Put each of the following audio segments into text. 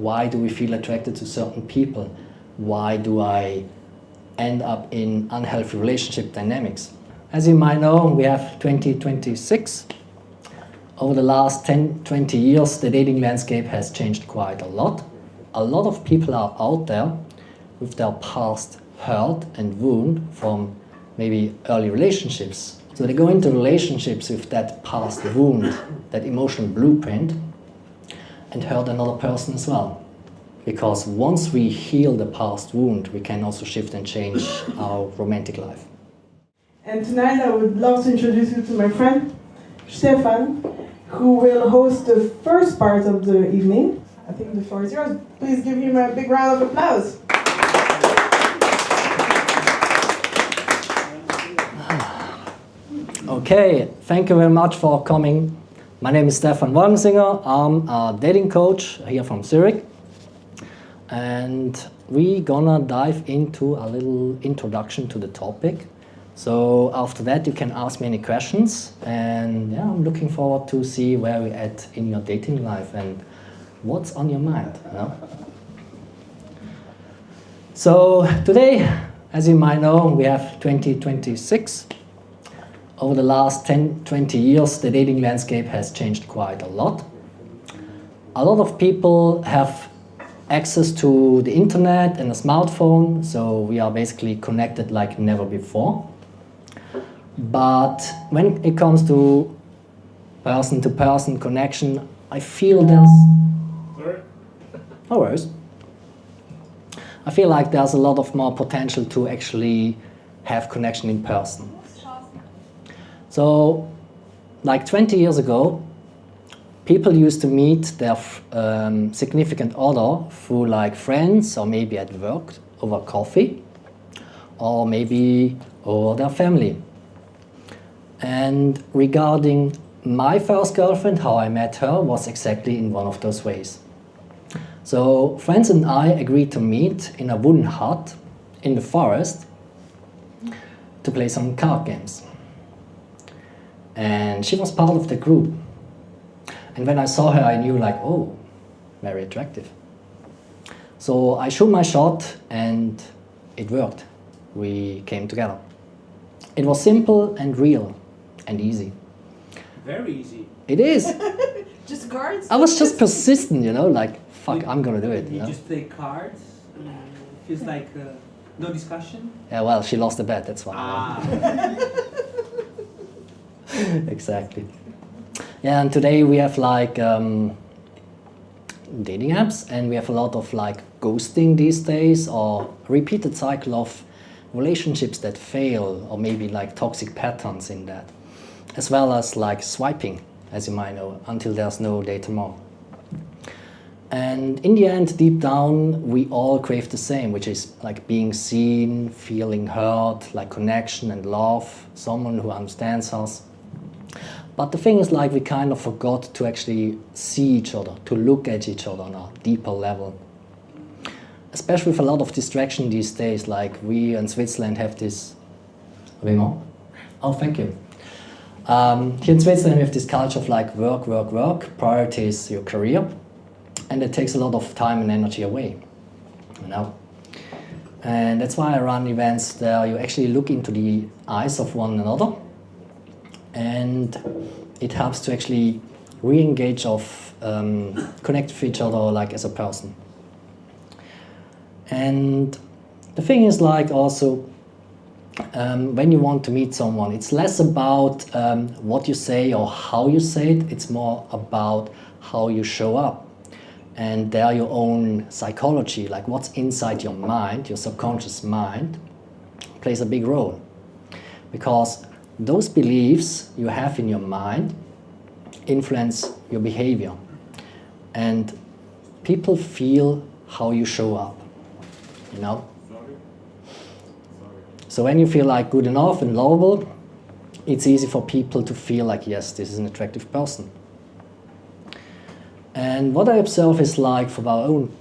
why do we feel attracted to certain people? Why do I end up in unhealthy relationship dynamics? As you might know, we have 2026. Over the last 10, 20 years, the dating landscape has changed quite a lot. A lot of people are out there with their past hurt and wound from maybe early relationships. So they go into relationships with that past wound, that emotional blueprint, and hurt another person as well. Because once we heal the past wound, we can also shift and change our romantic life. And tonight I would love to introduce you to my friend, Stefan, who will host the first part of the evening. I think the floor is yours. Please give him a big round of applause. Okay, thank you very much for coming. My name is Stefan Wagensinger. I'm a dating coach here from Zurich. And we're gonna dive into a little introduction to the topic. So after that you can ask me any questions, and yeah, I'm looking forward to see where we're at in your dating life and what's on your mind. You know? So today, as you might know, we have 2026. Over the last 10, 20 years, the dating landscape has changed quite a lot. A lot of people have access to the internet and a smartphone, so we are basically connected like never before. But when it comes to person connection, I feel there's... No worries. I feel like there's a lot of more potential to actually have connection in person. So, like 20 years ago, people used to meet their significant other through like friends or maybe at work over coffee or maybe over their family. And regarding my first girlfriend, how I met her was exactly in one of those ways. So friends and I agreed to meet in a wooden hut in the forest to play some card games. And she was part of the group. And when I saw her, I knew like, oh, very attractive. So I shot my shot and it worked. We came together. It was simple and real and easy. Very easy. It is. Just cards? I was just persistent, you know, like, fuck, I'm gonna do it. You know? just play cards? Feels like no discussion? Yeah, well, she lost the bet, that's why. Ah. Exactly. Yeah, and today we have like dating apps, and we have a lot of like ghosting these days, or repeated cycle of relationships that fail, or maybe like toxic patterns in that, as well as like swiping, as you might know, until there's no data more. And in the end, deep down, we all crave the same, which is like being seen, feeling heard, like connection and love, someone who understands us. But the thing is, like, we kind of forgot to actually see each other, to look at each other on a deeper level. Especially with a lot of distraction these days, like we in Switzerland have this... Oh, thank you. Here in Switzerland we have this culture of like work, work, work, prioritize your career, and it takes a lot of time and energy away, you know. And that's why I run events there you actually look into the eyes of one another, and it helps to actually re-engage of connect with each other like as a person. And the thing is, like, also when you want to meet someone, it's less about what you say or how you say it, it's more about how you show up. And there your own psychology, like what's inside your mind, your subconscious mind, plays a big role. Because those beliefs you have in your mind influence your behavior. And people feel how you show up, you know? So when you feel like good enough and lovable, it's easy for people to feel like, yes, this is an attractive person. And what I observe is, like, from our own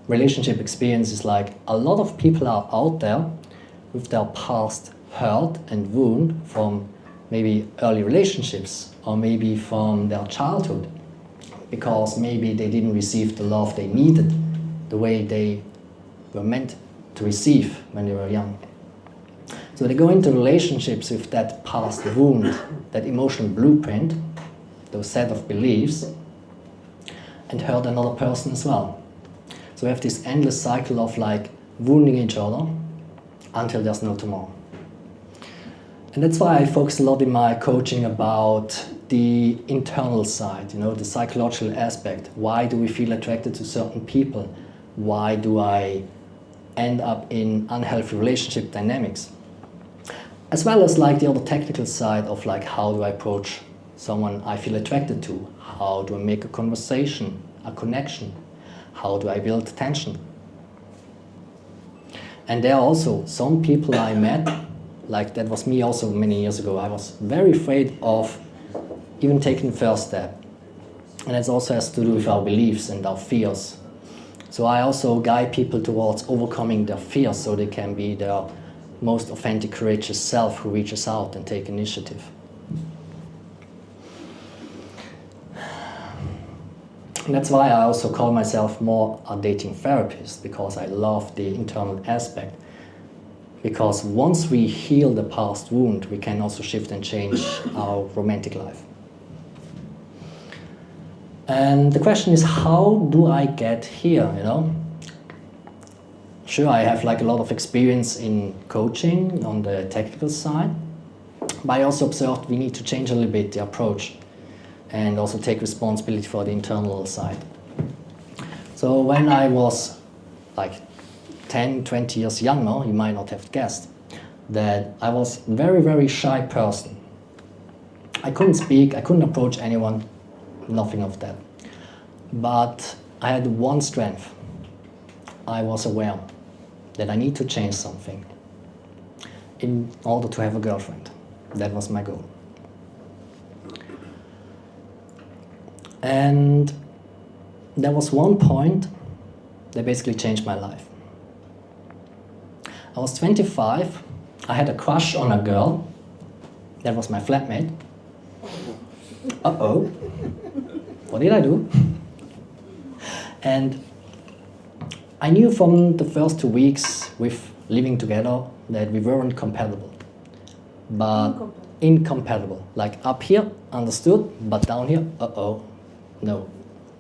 relationship experience, is like a lot of people are out there with their past hurt and wound from maybe early relationships or maybe from their childhood, because maybe they didn't receive the love they needed the way they were meant to receive when they were young. So they go into relationships with that past wound, that emotional blueprint, those set of beliefs, and hurt another person as well. So we have this endless cycle of like wounding each other until there's no tomorrow. And that's why I focus a lot in my coaching about the internal side, the psychological aspect. Why do we feel attracted to certain people? Why do I end up in unhealthy relationship dynamics? As well as like the other technical side of like how do I approach someone I feel attracted to? How do I make a conversation, a connection? How do I build tension? And there are also some people I met, like that was me also many years ago. I was very afraid of even taking the first step. And it also has to do with our beliefs and our fears. So I also guide people towards overcoming their fears so they can be their most authentic, courageous self who reaches out and take initiative. And that's why I also call myself more a dating therapist, because I love the internal aspect. Because once we heal the past wound, we can also shift and change our romantic life. And the question is, how do I get here, Sure, I have like a lot of experience in coaching on the technical side, but I also observed we need to change a little bit the approach and also take responsibility for the internal side. So when I was like 10, 20 years younger, you might not have guessed that I was a very, very shy person. I couldn't speak, I couldn't approach anyone, nothing of that. But I had one strength. I was aware that I need to change something in order to have a girlfriend. That was my goal. And there was one point that basically changed my life. I was 25, I had a crush on a girl, that was my flatmate. Uh-oh, what did I do? And I knew from the first 2 weeks with living together that we weren't compatible. But incompatible. Like up here, understood, but down here, uh-oh, no.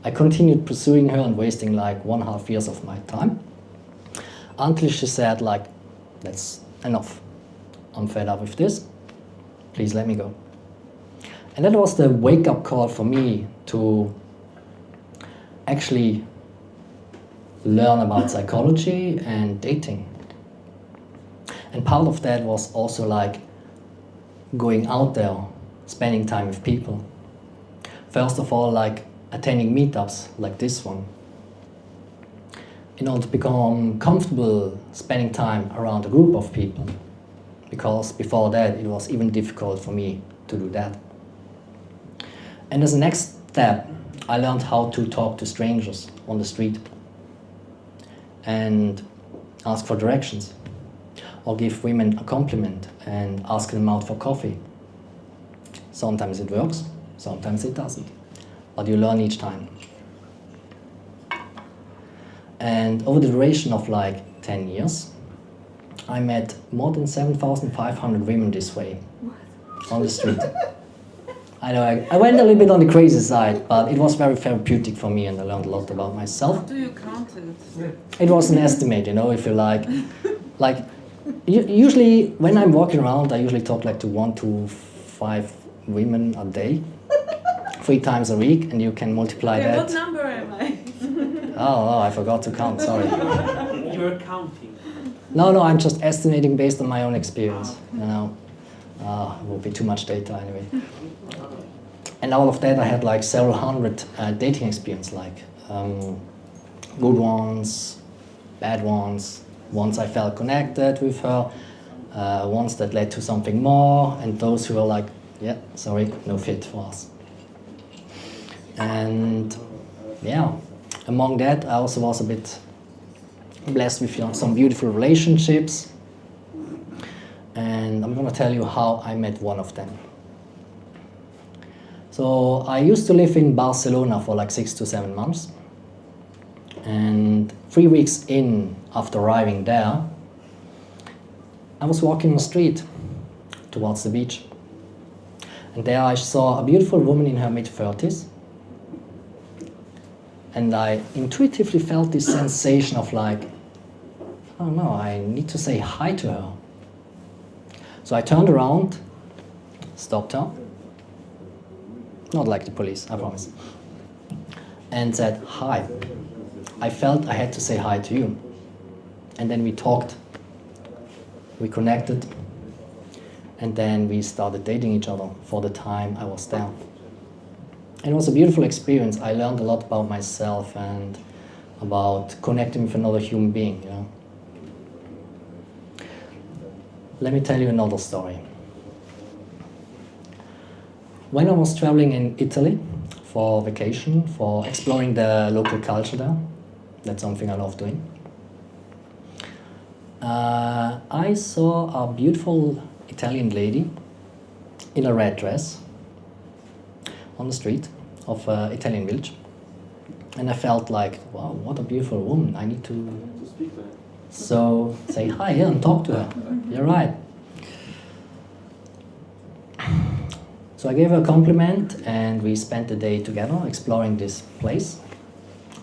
I continued pursuing her and wasting like 1.5 years of my time until she said like, that's enough. I'm fed up with this. Please let me go. And that was the wake-up call for me to actually learn about psychology and dating. And part of that was also like going out there, spending time with people. First of all, like attending meetups like this one, in order to become comfortable spending time around a group of people. Because before that, it was even difficult for me to do that. And as a next step, I learned how to talk to strangers on the street and ask for directions, or give women a compliment and ask them out for coffee. Sometimes it works, sometimes it doesn't, but you learn each time. And over the duration of like 10 years, I met more than 7,500 women this way, on the street. I know, I went a little bit on the crazy side, but it was very therapeutic for me and I learned a lot about myself. How do you count it? It was an estimate, if you like. Usually when I'm walking around, I usually talk like to 1 to 5 women a day, 3 times a week, and you can multiply that. What number am I? Oh, I forgot to count, sorry. You're counting. No, I'm just estimating based on my own experience, It would be too much data anyway. And out of that I had like several hundred dating experience, like good ones, bad ones I felt connected with her, ones that led to something more, and those who were like, yeah, sorry, no fit for us. And yeah, among that I also was a bit blessed with some beautiful relationships. And I'm going to tell you how I met one of them. So I used to live in Barcelona for like 6 to 7 months. And 3 weeks in after arriving there, I was walking on the street towards the beach. And there I saw a beautiful woman in her mid-30s. And I intuitively felt this sensation of like, oh no, I need to say hi to her. So I turned around, stopped her, not like the police, I promise, and said, hi. I felt I had to say hi to you. And then we talked, we connected, and then we started dating each other for the time I was there. And it was a beautiful experience. I learned a lot about myself and about connecting with another human being, you know. Let me tell you another story. When I was traveling in Italy for vacation, for exploring the local culture there, that's something I love doing, I saw a beautiful Italian lady in a red dress on the street of an Italian village. And I felt like, wow, what a beautiful woman. I need to speak to her. So say hi here and talk to her. You're right. So I gave her a compliment and we spent the day together exploring this place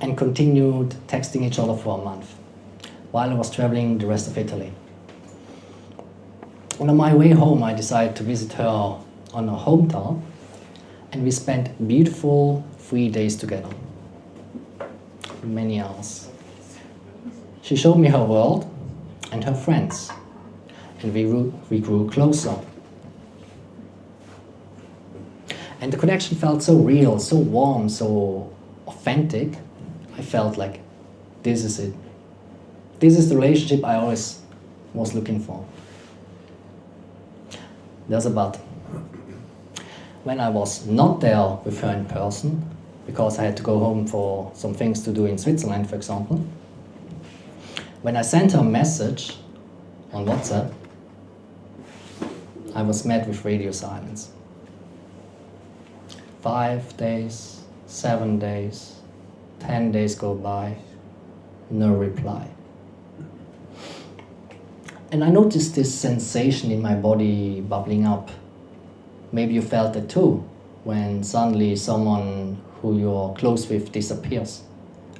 and continued texting each other for a month while I was traveling the rest of Italy. And on my way home, I decided to visit her on her hometown, and we spent beautiful 3 days together, many hours. She showed me her world and her friends, and we grew closer. And the connection felt so real, so warm, so authentic. I felt like this is it. This is the relationship I always was looking for. There's a but. When I was not there with her in person, because I had to go home for some things to do in Switzerland, for example, when I sent her a message on WhatsApp, I was met with radio silence. 5 days, 7 days, 10 days go by, no reply. And I noticed this sensation in my body bubbling up. Maybe you felt it too, when suddenly someone who you're close with disappears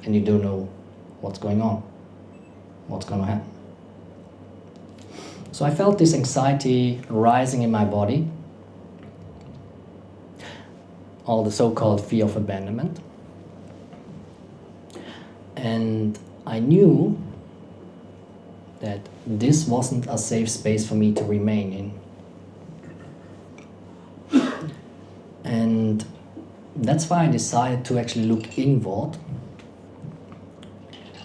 and you don't know what's going on, what's going to happen. So I felt this anxiety rising in my body, all the so-called fear of abandonment. And I knew that this wasn't a safe space for me to remain in. And that's why I decided to actually look inward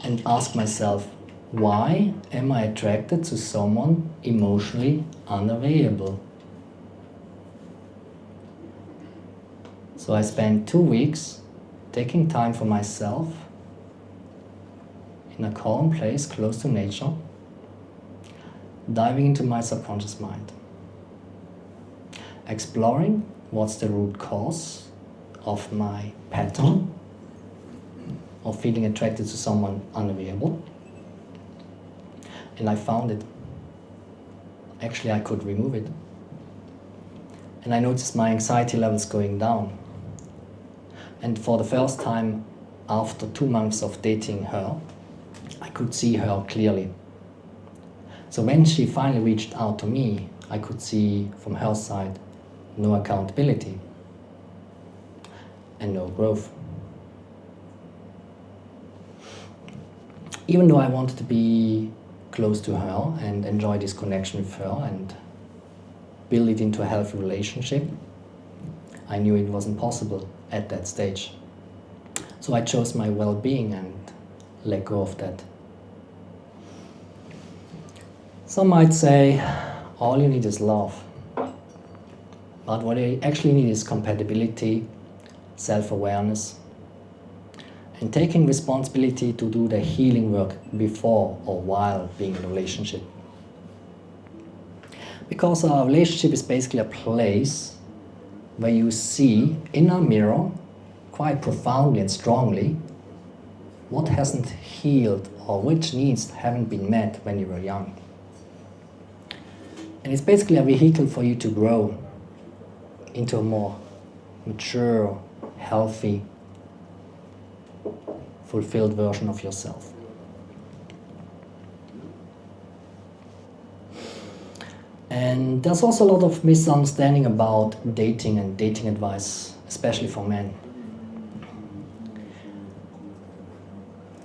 and ask myself, why am I attracted to someone emotionally unavailable? So I spent 2 weeks taking time for myself in a calm place close to nature, diving into my subconscious mind, exploring what's the root cause of my pattern of feeling attracted to someone unavailable. And I found it. Actually, I could remove it. And I noticed my anxiety levels going down. And for the first time, after 2 months of dating her, I could see her clearly. So when she finally reached out to me, I could see from her side no accountability and no growth. Even though I wanted to be close to her and enjoy this connection with her and build it into a healthy relationship, I knew it wasn't possible at that stage. So I chose my well-being and let go of that. Some might say, all you need is love. But what you actually need is compatibility, self-awareness, and taking responsibility to do the healing work before or while being in a relationship. Because a relationship is basically a place where you see in a mirror, quite profoundly and strongly, what hasn't healed or which needs haven't been met when you were young. And it's basically a vehicle for you to grow into a more mature, healthy, fulfilled version of yourself. And there's also a lot of misunderstanding about dating and dating advice, especially for men.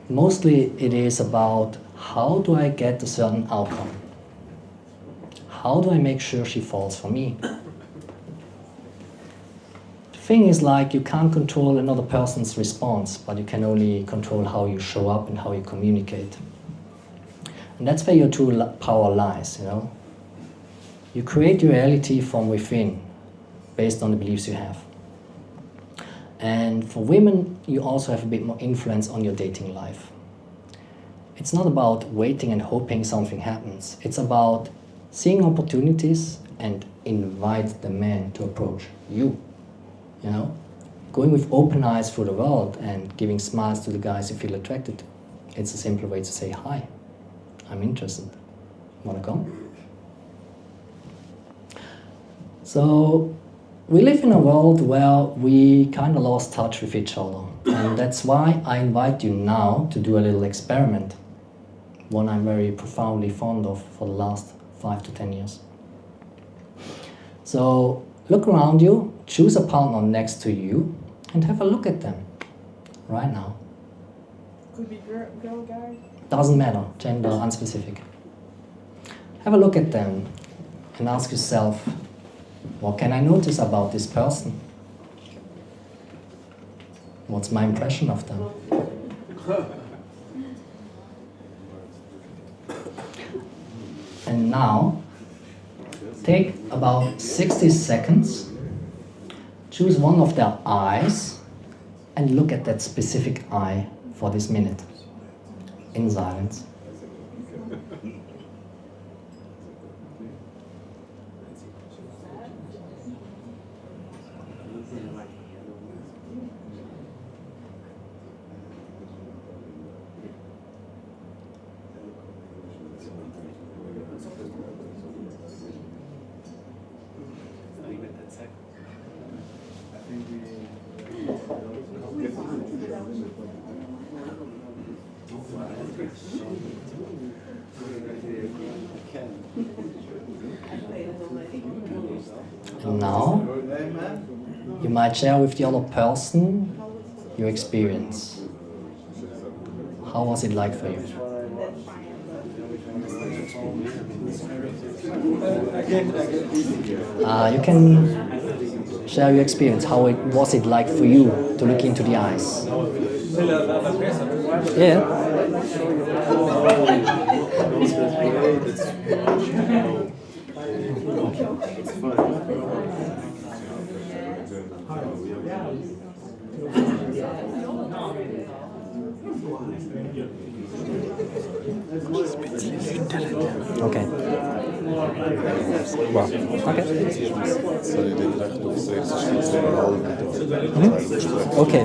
Mostly it is about, how do I get a certain outcome? How do I make sure she falls for me? The thing is, like, you can't control another person's response, but you can only control how you show up and how you communicate. And that's where your true power lies, you know? You create your reality from within, based on the beliefs you have. And for women, you also have a bit more influence on your dating life. It's not about waiting and hoping something happens. It's about seeing opportunities and invite the man to approach you. You know, going with open eyes through the world and giving smiles to the guys you feel attracted to. It's a simple way to say, hi, I'm interested. Wanna come? So we live in a world where we kind of lost touch with each other. And that's why I invite you now to do a little experiment, one I'm very profoundly fond of for the last 5 to 10 years. So look around you, choose a partner next to you, and have a look at them right now. Could be girl, guy. Doesn't matter, gender unspecific. Have a look at them and ask yourself, what can I notice about this person? What's my impression of them? And now, take about 60 seconds, choose one of their eyes, and look at that specific eye for this minute, in silence. And now, you might share with the other person your experience. How was it like for you? You can share your experience. How was it like for you to look into the eyes? Yeah. Okay. Wow. Okay. Okay.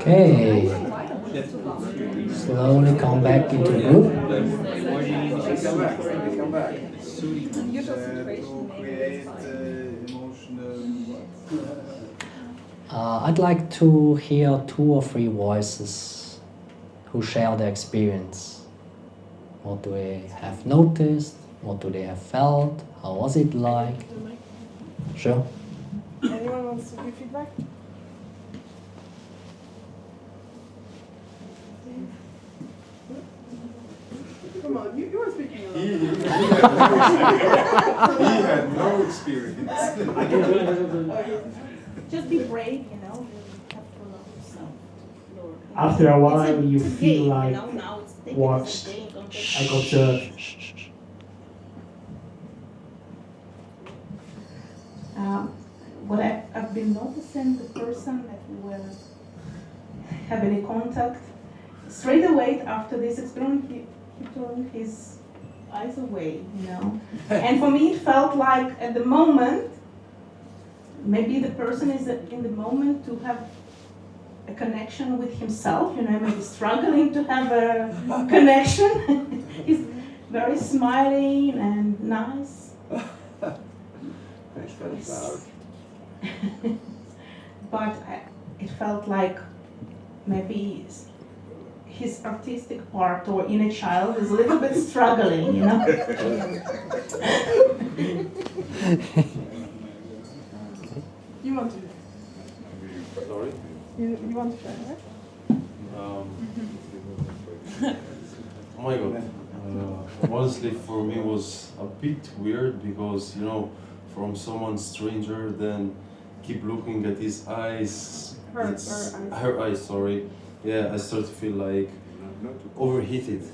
Okay. Slowly come back into the group. I'd like to hear 2 or 3 voices who share their experience. What do they have noticed? What do they have felt? How was it like? Sure. Anyone wants to give feedback? Come on, you were speaking a lot. He had no experience. Just be brave, you know. You have to love yourself. Lord. After a while, you it's a feel game, like you know, now it's taken watched, as a game, don't take like it. observed. What I've been noticing, the person that we were having a contact, straight away after this experience, he turned his eyes away, you know. And for me, it felt like at the moment, maybe the person is in the moment to have a connection with himself, you know, maybe struggling to have a connection. He's very smiling and nice. But it felt like maybe his artistic part or inner child is a little bit struggling, you know. You want to? Sorry? You want to share, right? Oh my god. Honestly, for me was a bit weird because, you know, from someone stranger, then keep looking at his eyes. Her eyes, sorry. Yeah, I started to feel like overheated.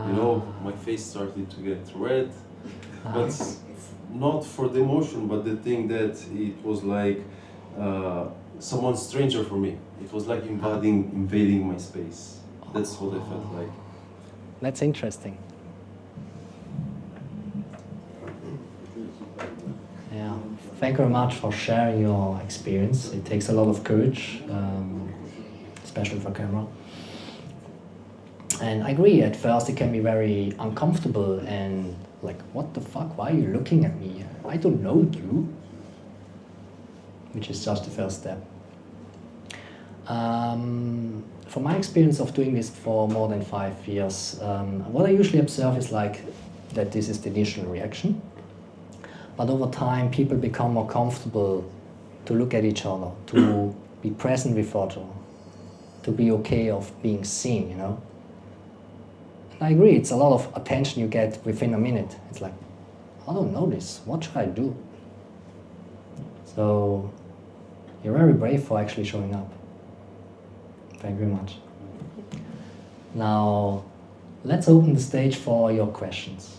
You know, my face started to get red. But not for the emotion, but the thing that it was like someone stranger for me. It was like invading my space. That's what I felt like. That's interesting. Yeah, thank you very much for sharing your experience. It takes a lot of courage, especially for camera. And I agree, at first it can be very uncomfortable and like, what the fuck, why are you looking at me? I don't know you. Which is just the first step. From my experience of doing this for more than 5 years, what I usually observe is like that this is the initial reaction. But over time, people become more comfortable to look at each other, to be present with each other, to be okay of being seen, you know. And I agree, it's a lot of attention you get within a minute. It's like, I don't know this, what should I do? So, you're very brave for actually showing up. Thank you very much. Now, let's open the stage for your questions.